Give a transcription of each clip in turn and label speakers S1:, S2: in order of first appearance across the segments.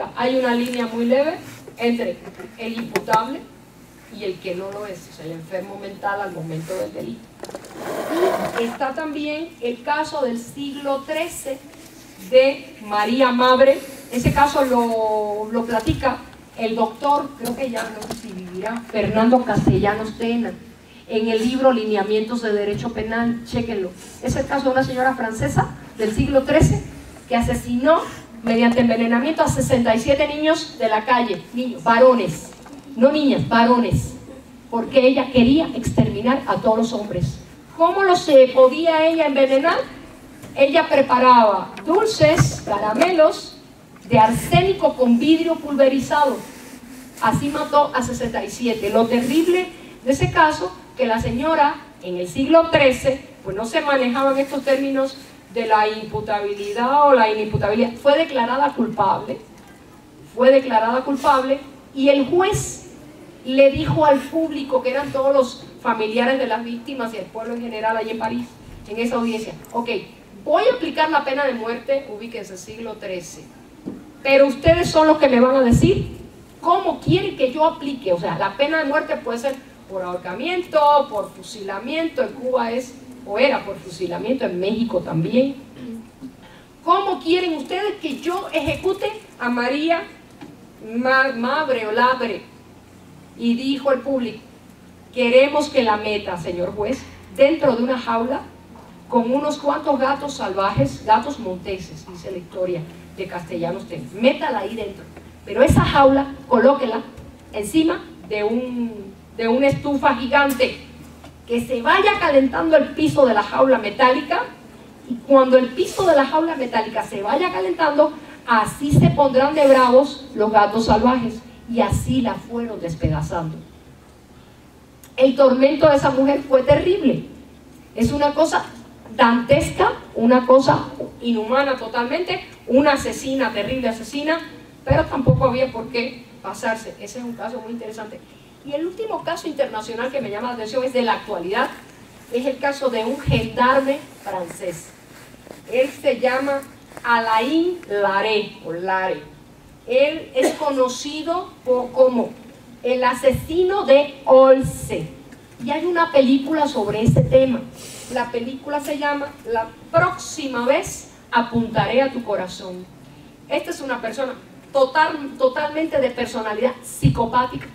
S1: penalística hay una línea muy leve entre el imputable y el que no lo es, o sea, el enfermo mental al momento del delito. Y está también el caso del siglo XIII de María Mabre. Ese caso lo platica el doctor, creo que ya no sé si vivirá, Fernando Castellanos Tena, en el libro Lineamientos de Derecho Penal. Chéquenlo. Es el caso de una señora francesa del siglo XIII que asesinó mediante envenenamiento a 67 niños de la calle, niños, varones, no niñas, varones, porque ella quería exterminar a todos los hombres. ¿Cómo los podía ella envenenar? Ella preparaba dulces, caramelos de arsénico con vidrio pulverizado. Así mató a 67. Lo terrible de ese caso, que la señora en el siglo XIII, pues no se manejaban estos términos de la imputabilidad o la inimputabilidad. Fue declarada culpable y el juez le dijo al público, que eran todos los familiares de las víctimas y el pueblo en general allí en París, en esa audiencia: ok, voy a aplicar la pena de muerte, ubíquense, siglo XIII, pero ustedes son los que me van a decir cómo quieren que yo aplique. O sea, la pena de muerte puede ser por ahorcamiento, por fusilamiento, en Cuba es, o era por fusilamiento, en México también. ¿Cómo quieren ustedes que yo ejecute a María Mabre o Labre? Y dijo el público: queremos que la meta, señor juez, dentro de una jaula con unos cuantos gatos salvajes, gatos monteses, dice la historia de Castellanos Tena. Métala ahí dentro, pero esa jaula colóquela encima de una estufa gigante, que se vaya calentando el piso de la jaula metálica, y cuando el piso de la jaula metálica se vaya calentando, así se pondrán de bravos los gatos salvajes. Y así la fueron despedazando. El tormento de esa mujer fue terrible. Es una cosa dantesca, una cosa inhumana totalmente, una asesina, terrible asesina, pero tampoco había por qué pasarse. Ese es un caso muy interesante. Y el último caso internacional que me llama la atención es de la actualidad, es el caso de un gendarme francés. Él se llama Alain Laré, o Lare. Él es conocido como el asesino de Olce. Y hay una película sobre ese tema. La película se llama La próxima vez apuntaré a tu corazón. Esta es una persona totalmente de personalidad psicopática,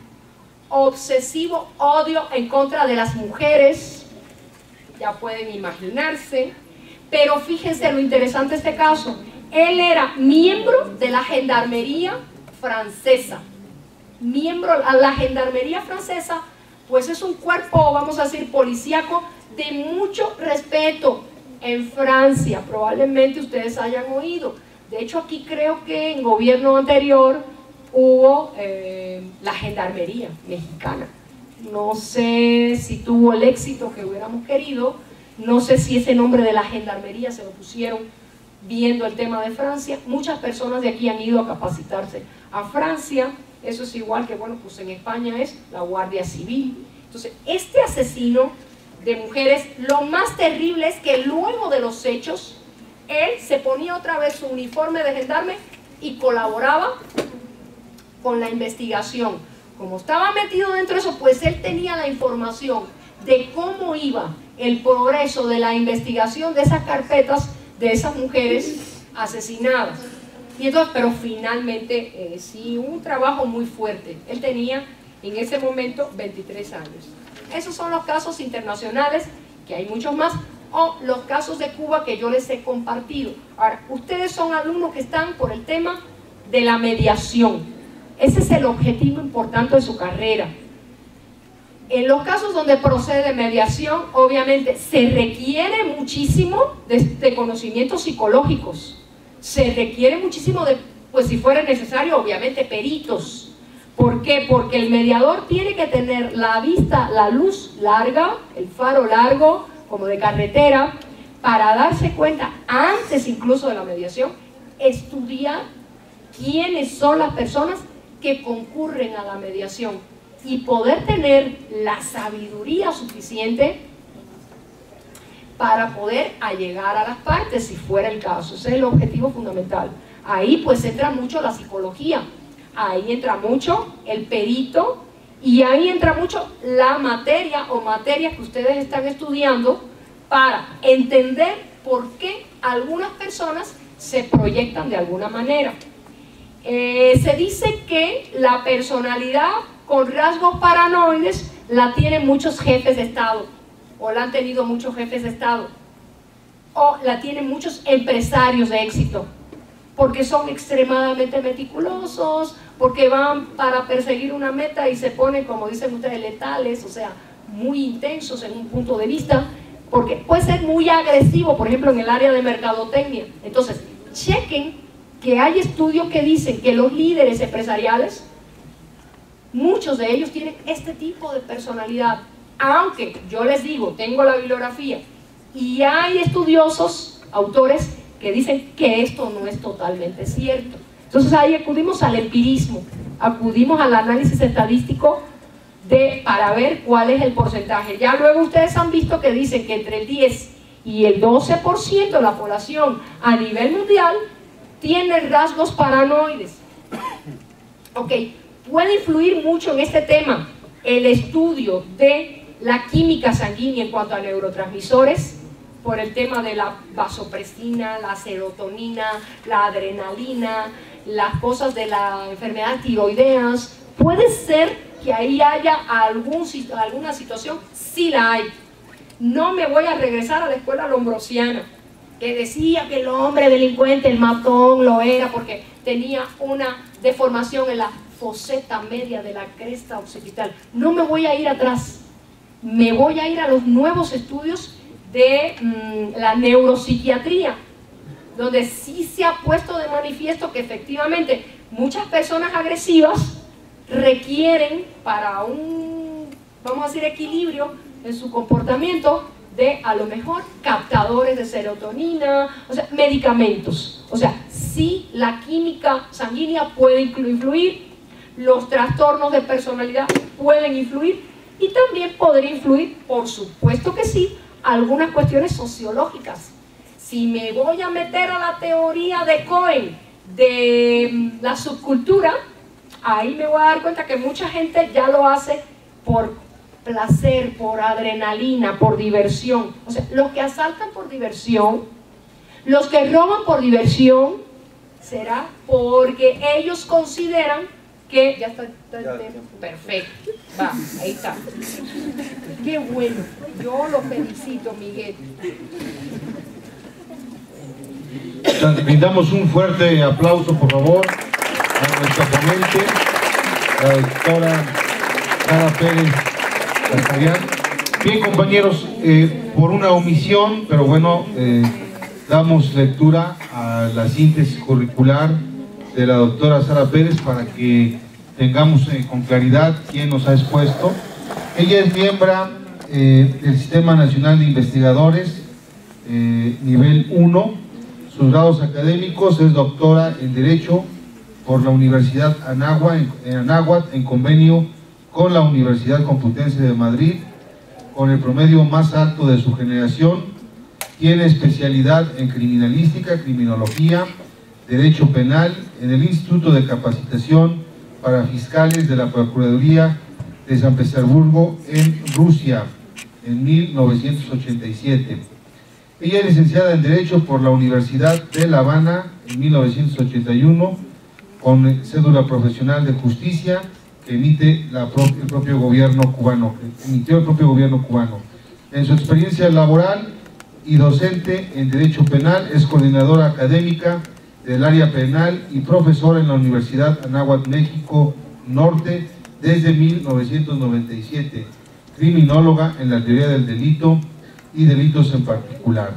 S1: obsesivo odio en contra de las mujeres, ya pueden imaginarse. Pero fíjense lo interesante de este caso: él era miembro de la gendarmería francesa. La gendarmería francesa, pues es un cuerpo, vamos a decir, policíaco de mucho respeto en Francia. Probablemente ustedes hayan oído. De hecho, aquí creo que en gobierno anterior hubo la gendarmería mexicana. No sé si tuvo el éxito que hubiéramos querido. No sé si ese nombre de la gendarmería se lo pusieron viendo el tema de Francia. Muchas personas de aquí han ido a capacitarse a Francia. Eso es igual que, bueno, pues en España es la Guardia Civil. Entonces, este asesino de mujeres, lo más terrible es que luego de los hechos, él se ponía otra vez su uniforme de gendarme y colaboraba con la investigación. Como estaba metido dentro de eso, pues él tenía la información de cómo iba el progreso de la investigación de esas carpetas de esas mujeres asesinadas. Y entonces, pero finalmente sí, un trabajo muy fuerte. Él tenía en ese momento 23 años. Esos son los casos internacionales, que hay muchos más, o los casos de Cuba que yo les he compartido. Ahora, ustedes son alumnos que están por el tema de la mediación. Ese es el objetivo importante de su carrera. En los casos donde procede mediación, obviamente se requiere muchísimo de conocimientos psicológicos. Se requiere muchísimo de, pues si fuera necesario, obviamente peritos. ¿Por qué? Porque el mediador tiene que tener la vista, la luz larga, el faro largo, como de carretera, para darse cuenta, antes incluso de la mediación, estudiar quiénes son las personas que concurren a la mediación y poder tener la sabiduría suficiente para poder allegar a las partes, si fuera el caso. Ese es el objetivo fundamental. Ahí pues entra mucho la psicología, ahí entra mucho el perito y ahí entra mucho la materia o materias que ustedes están estudiando para entender por qué algunas personas se proyectan de alguna manera. Se dice que la personalidad con rasgos paranoides la tienen muchos jefes de Estado, o la han tenido muchos jefes de Estado, o la tienen muchos empresarios de éxito, porque son extremadamente meticulosos, porque van para perseguir una meta y se ponen, como dicen ustedes, letales, o sea, muy intensos en un punto de vista, porque puede ser muy agresivo, por ejemplo, en el área de mercadotecnia. Entonces, chequen que hay estudios que dicen que los líderes empresariales, muchos de ellos tienen este tipo de personalidad, aunque yo les digo, tengo la bibliografía, y hay estudiosos, autores, que dicen que esto no es totalmente cierto. Entonces ahí acudimos al empirismo, acudimos al análisis estadístico para ver cuál es el porcentaje. Ya luego ustedes han visto que dicen que entre el 10 y el 12% de la población a nivel mundial tiene rasgos paranoides. Ok, puede influir mucho en este tema el estudio de la química sanguínea en cuanto a neurotransmisores, por el tema de la vasopresina, la serotonina, la adrenalina, las cosas de la enfermedad tiroideas. Puede ser que ahí haya alguna situación, sí la hay. No me voy a regresar a la escuela lombrosiana, que decía que el hombre delincuente, el matón, lo era porque tenía una deformación en la foseta media de la cresta occipital. No me voy a ir atrás, me voy a ir a los nuevos estudios de la neuropsiquiatría, donde sí se ha puesto de manifiesto que efectivamente muchas personas agresivas requieren, para un, vamos a decir, equilibrio en su comportamiento, de a lo mejor captadores de serotonina, o sea, medicamentos. O sea, sí, la química sanguínea puede influir, los trastornos de personalidad pueden influir, y también podría influir, por supuesto que sí, algunas cuestiones sociológicas. Si me voy a meter a la teoría de Cohen de la subcultura, ahí me voy a dar cuenta que mucha gente ya lo hace por placer, por adrenalina, por diversión. O sea, los que asaltan por diversión, los que roban por diversión, será porque ellos consideran que... Ya está perfecto, va, ahí está. Qué bueno, yo lo felicito, Miguel.
S2: Brindamos un fuerte aplauso, por favor, a nuestra ponente, la doctora Sara Pérez Casarian. Bien, compañeros, por una omisión, pero bueno, damos lectura a la síntesis curricular de la doctora Sara Pérez para que tengamos con claridad quién nos ha expuesto. Ella es miembro del Sistema Nacional de Investigadores, nivel 1. Sus grados académicos: es doctora en Derecho por la Universidad Anáhuac en convenio con la Universidad Complutense de Madrid, con el promedio más alto de su generación. Tiene especialidad en criminalística, criminología, derecho penal en el Instituto de Capacitación para Fiscales de la Procuraduría de San Petersburgo en Rusia en 1987. Ella es licenciada en Derecho por la Universidad de La Habana en 1981, con cédula profesional de justicia que emite el propio gobierno cubano, En su experiencia laboral y docente en Derecho Penal, es coordinadora académica del área penal y profesora en la Universidad Anáhuac, México Norte, desde 1997, criminóloga en la teoría del delito y delitos en particular,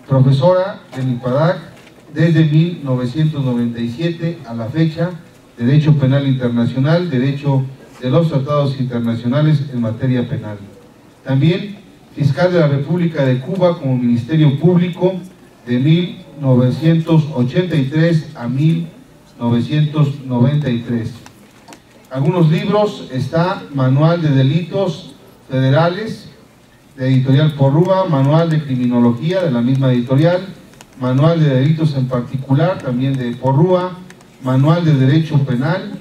S2: profesora en IPADAC desde 1997 a la fecha, Derecho Penal Internacional, Derecho de los Tratados Internacionales en materia penal. También fiscal de la República de Cuba como Ministerio Público de 1983 a 1993. Algunos libros: está Manual de Delitos Federales, de Editorial Porrúa; Manual de Criminología, de la misma editorial; Manual de Delitos en particular, también de Porrúa, Manual de Derecho Penal,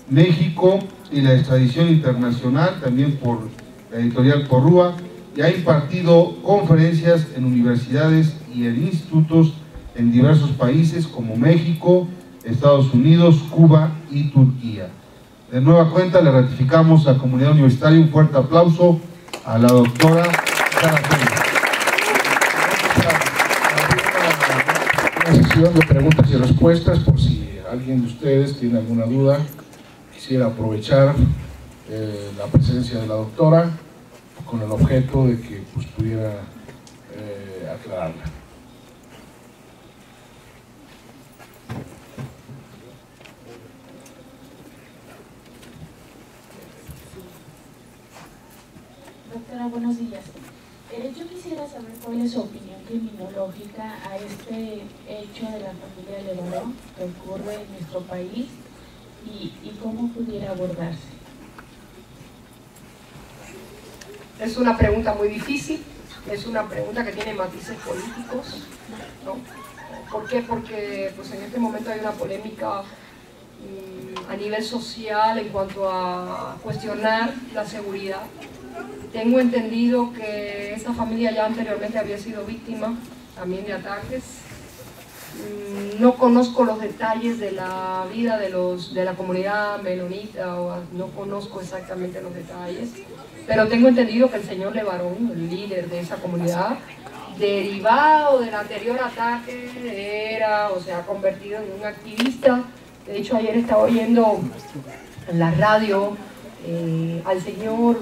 S2: México y la extradición internacional, también por la editorial Porrúa, y ha impartido conferencias en universidades y en institutos en diversos países como México, Estados Unidos, Cuba y Turquía. De nueva cuenta le ratificamos a la comunidad universitaria un fuerte aplauso a la doctora Sara Pérez.
S3: Una sesión de preguntas y respuestas, por si alguien de ustedes tiene alguna duda, quisiera aprovechar la presencia de la doctora con el objeto de que pues, pudiera aclararla.
S4: Doctora, buenos días. Yo quisiera saber cuál es su opinión criminológica a este hecho de la familia Levarón que ocurre en nuestro país y cómo pudiera abordarse.
S1: Es una pregunta muy difícil, es una pregunta que tiene matices políticos, ¿no? ¿Por qué? Porque pues, en este momento hay una polémica a nivel social en cuanto a cuestionar la seguridad. Tengo entendido que esta familia ya anteriormente había sido víctima también de ataques. No conozco los detalles de la vida de la comunidad menonita, no conozco exactamente los detalles, pero tengo entendido que el señor Levarón, el líder de esa comunidad, derivado del anterior ataque, se ha convertido en un activista. De hecho, ayer estaba oyendo en la radio al señor,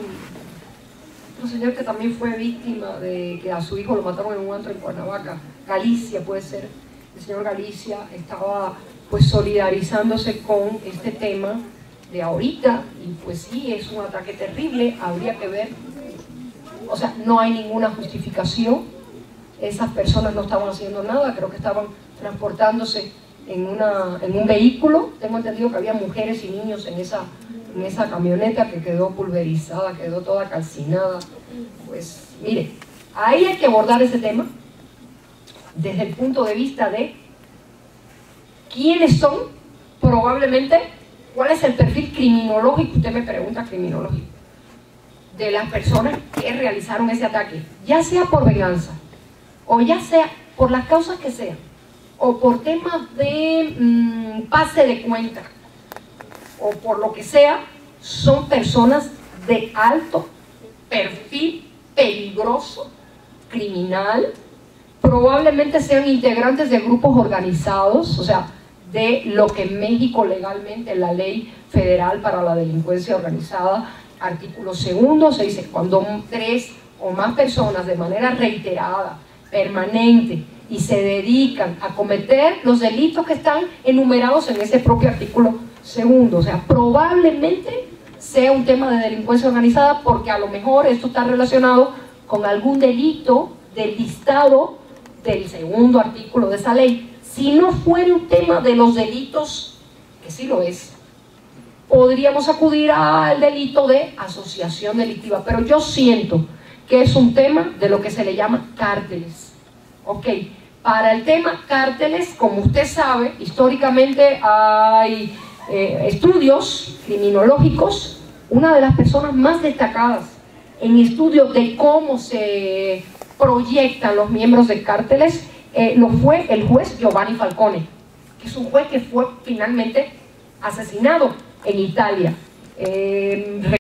S1: otro señor que también fue víctima de que a su hijo lo mataron en un antro en Cuernavaca, Galicia puede ser. El señor Galicia estaba pues solidarizándose con este tema de ahorita, y pues sí, es un ataque terrible, habría que ver, o sea, no hay ninguna justificación, esas personas no estaban haciendo nada, creo que estaban transportándose en un vehículo. Tengo entendido que había mujeres y niños en esa camioneta que quedó pulverizada, quedó toda calcinada. Pues mire, ahí hay que abordar ese tema desde el punto de vista de quiénes son, probablemente, cuál es el perfil criminológico, usted me pregunta criminológico, de las personas que realizaron ese ataque, ya sea por venganza, o ya sea por las causas que sean, o por temas de pase de cuenta, o por lo que sea. Son personas de alto perfil peligroso, criminal, probablemente sean integrantes de grupos organizados, o sea, de lo que en México legalmente, la ley federal para la delincuencia organizada, artículo 2, se dice, cuando 3 o más personas de manera reiterada, permanente, y se dedican a cometer los delitos que están enumerados en ese propio artículo 2, o sea, probablemente sea un tema de delincuencia organizada, porque a lo mejor esto está relacionado con algún delito del listado del 2 artículo de esa ley. Si no fuera un tema de los delitos, que sí lo es, podríamos acudir al delito de asociación delictiva, pero yo siento que es un tema de lo que se le llama cárteles. Ok, para el tema cárteles, como usted sabe, históricamente hay estudios criminológicos. Una de las personas más destacadas en estudios de cómo se proyectan los miembros de cárteles lo fue el juez Giovanni Falcone, que es un juez que fue finalmente asesinado en Italia.